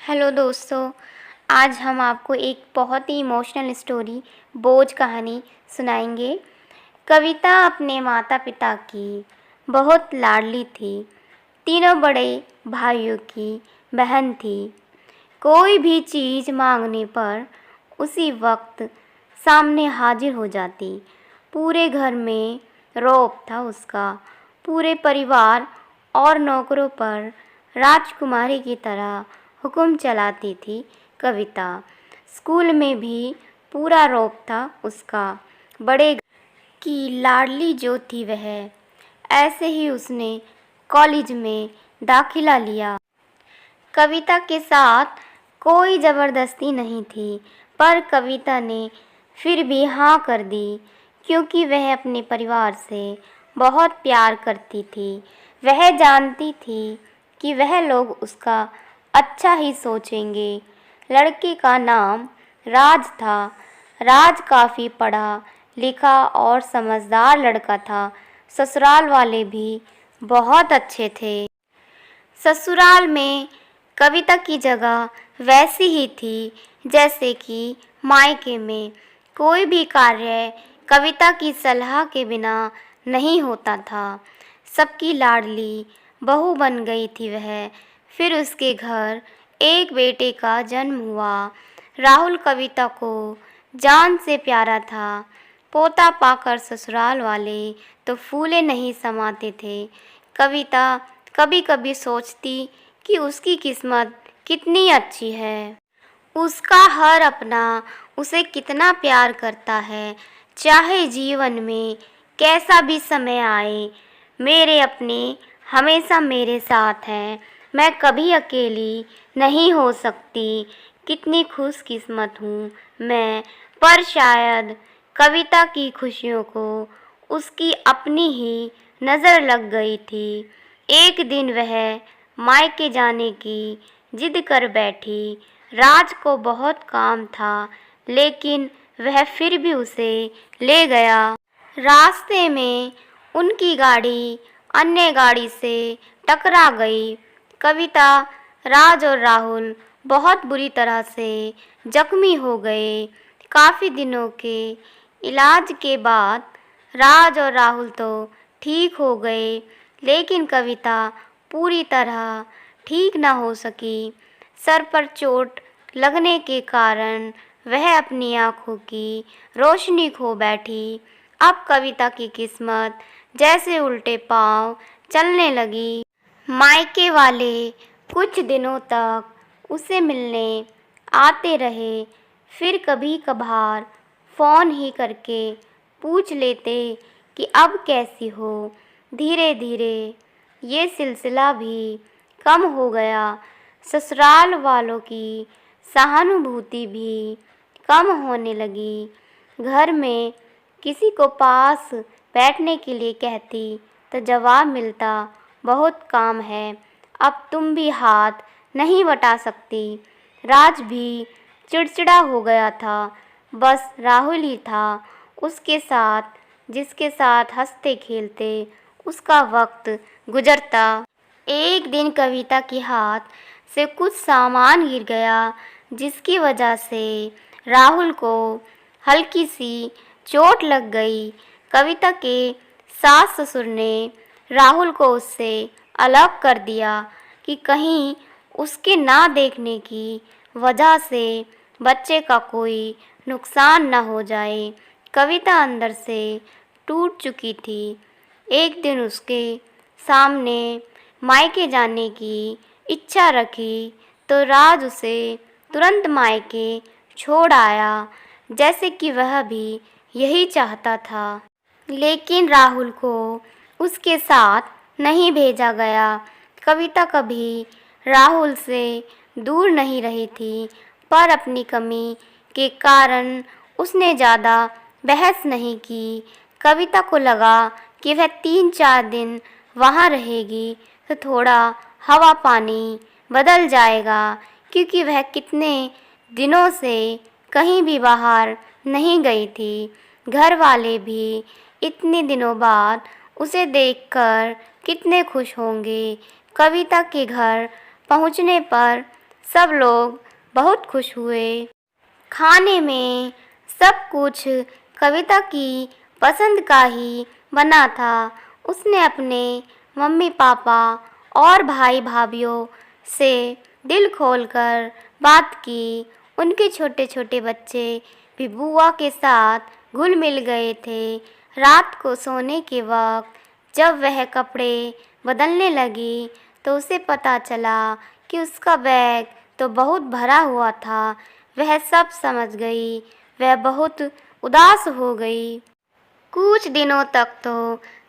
Hello दोस्तों। आज हम आपको एक बहुत ही इमोशनल स्टोरी बोझ कहानी सुनाएंगे। कविता अपने माता पिता की बहुत लाडली थी। तीनों बड़े भाइयों की बहन थी। कोई भी चीज़ मांगने पर उसी वक्त सामने हाजिर हो जाती। पूरे घर में रौब था उसका। पूरे परिवार और नौकरों पर राजकुमारी की तरह हुक्म चलाती थी कविता। स्कूल में भी पूरा रौब था उसका। बड़े की लाडली जो थी वह। ऐसे ही उसने कॉलेज में दाखिला लिया। कविता के साथ कोई ज़बरदस्ती नहीं थी, पर कविता ने फिर भी हाँ कर दी, क्योंकि वह अपने परिवार से बहुत प्यार करती थी। वह जानती थी कि वह लोग उसका अच्छा ही सोचेंगे। लड़के का नाम राज था। राज काफ़ी पढ़ा लिखा और समझदार लड़का था। ससुराल वाले भी बहुत अच्छे थे। ससुराल में कविता की जगह वैसी ही थी जैसे कि मायके में। कोई भी कार्य कविता की सलाह के बिना नहीं होता था। सबकी लाडली बहू बन गई थी वह। फिर उसके घर एक बेटे का जन्म हुआ। राहुल कविता को जान से प्यारा था। पोता पाकर ससुराल वाले तो फूले नहीं समाते थे। कविता कभी कभी सोचती कि उसकी किस्मत कितनी अच्छी है। उसका हर अपना उसे कितना प्यार करता है। चाहे जीवन में कैसा भी समय आए, मेरे अपने हमेशा मेरे साथ हैं। मैं कभी अकेली नहीं हो सकती। कितनी खुशकिस्मत हूँ मैं। पर शायद कविता की खुशियों को उसकी अपनी ही नज़र लग गई थी। एक दिन वह मायके जाने की जिद कर बैठी। राज को बहुत काम था, लेकिन वह फिर भी उसे ले गया। रास्ते में उनकी गाड़ी अन्य गाड़ी से टकरा गई। कविता, राज और राहुल बहुत बुरी तरह से जख्मी हो गए। काफ़ी दिनों के इलाज के बाद राज और राहुल तो ठीक हो गए, लेकिन कविता पूरी तरह ठीक न हो सकी। सर पर चोट लगने के कारण वह अपनी आँखों की रोशनी खो बैठी। अब कविता की किस्मत जैसे उल्टे पांव चलने लगी। मायके वाले कुछ दिनों तक उसे मिलने आते रहे, फिर कभी कभार फ़ोन ही करके पूछ लेते कि अब कैसी हो। धीरे धीरे ये सिलसिला भी कम हो गया। ससुराल वालों की सहानुभूति भी कम होने लगी। घर में किसी को पास बैठने के लिए कहती तो जवाब मिलता, बहुत काम है, अब तुम भी हाथ नहीं बटा सकती। राज भी चिड़चिड़ा हो गया था। बस राहुल ही था उसके साथ, जिसके साथ हंसते खेलते उसका वक्त गुजरता। एक दिन कविता के हाथ से कुछ सामान गिर गया, जिसकी वजह से राहुल को हल्की सी चोट लग गई। कविता के सास ससुर ने राहुल को उससे अलग कर दिया कि कहीं उसके ना देखने की वजह से बच्चे का कोई नुकसान न हो जाए। कविता अंदर से टूट चुकी थी। एक दिन उसके सामने मायके जाने की इच्छा रखी तो राज उसे तुरंत मायके छोड़ आया, जैसे कि वह भी यही चाहता था। लेकिन राहुल को उसके साथ नहीं भेजा गया। कविता कभी राहुल से दूर नहीं रही थी, पर अपनी कमी के कारण उसने ज़्यादा बहस नहीं की। कविता को लगा कि वह 3-4 दिन वहाँ रहेगी तो थोड़ा हवा पानी बदल जाएगा, क्योंकि वह कितने दिनों से कहीं भी बाहर नहीं गई थी। घर वाले भी इतने दिनों बाद उसे देखकर कितने खुश होंगे। कविता के घर पहुंचने पर सब लोग बहुत खुश हुए। खाने में सब कुछ कविता की पसंद का ही बना था। उसने अपने मम्मी पापा और भाई भाभीयों से दिल खोलकर बात की। उनके छोटे छोटे बच्चे भी बुआ के साथ घुल मिल गए थे। रात को सोने के वक्त जब वह कपड़े बदलने लगी तो उसे पता चला कि उसका बैग तो बहुत भरा हुआ था। वह सब समझ गई। वह बहुत उदास हो गई। कुछ दिनों तक तो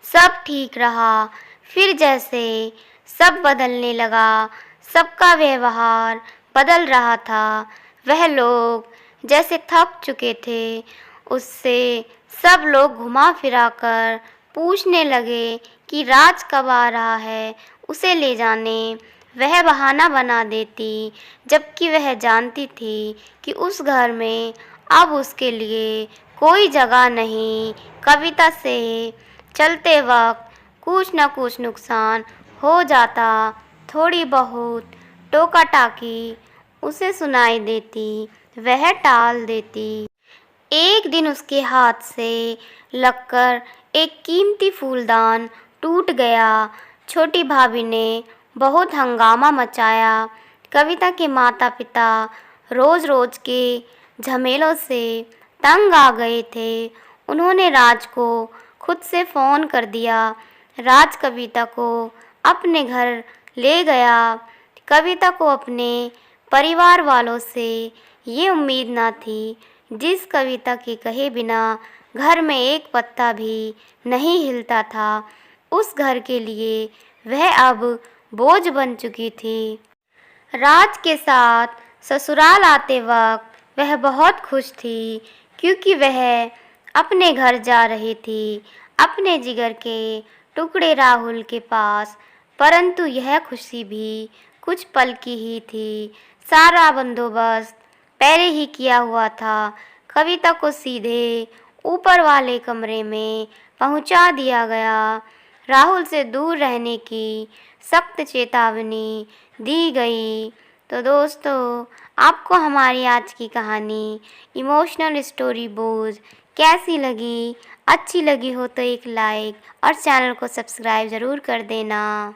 सब ठीक रहा। फिर जैसे सब बदलने लगा, सबका व्यवहार बदल रहा था। वह लोग जैसे थक चुके थे। उससे सब लोग घुमा फिरा कर पूछने लगे कि राज कब आ रहा है, उसे ले जाने। वह बहाना बना देती, जबकि वह जानती थी कि उस घर में अब उसके लिए कोई जगह नहीं। कविता से चलते वक्त कुछ न कुछ नुकसान हो जाता। थोड़ी बहुत टोका टाकी उसे सुनाई देती, वह टाल देती। एक दिन उसके हाथ से लगकर एक कीमती फूलदान टूट गया। छोटी भाभी ने बहुत हंगामा मचाया। कविता के माता पिता रोज़ रोज़ के झमेलों से तंग आ गए थे। उन्होंने राज को खुद से फ़ोन कर दिया। राज कविता को अपने घर ले गया। कविता को अपने परिवार वालों से ये उम्मीद ना थी। जिस कविता के कहे बिना घर में एक पत्ता भी नहीं हिलता था, उस घर के लिए वह अब बोझ बन चुकी थी। राज के साथ ससुराल आते वक्त वह बहुत खुश थी, क्योंकि वह अपने घर जा रही थी, अपने जिगर के टुकड़े राहुल के पास। परंतु यह खुशी भी कुछ पल की ही थी। सारा बंदोबस्त पहले ही किया हुआ था। कविता को सीधे ऊपर वाले कमरे में पहुंचा दिया गया। राहुल से दूर रहने की सख्त चेतावनी दी गई। तो दोस्तों, आपको हमारी आज की कहानी इमोशनल स्टोरी बोझ कैसी लगी? अच्छी लगी हो तो एक लाइक और चैनल को सब्सक्राइब ज़रूर कर देना।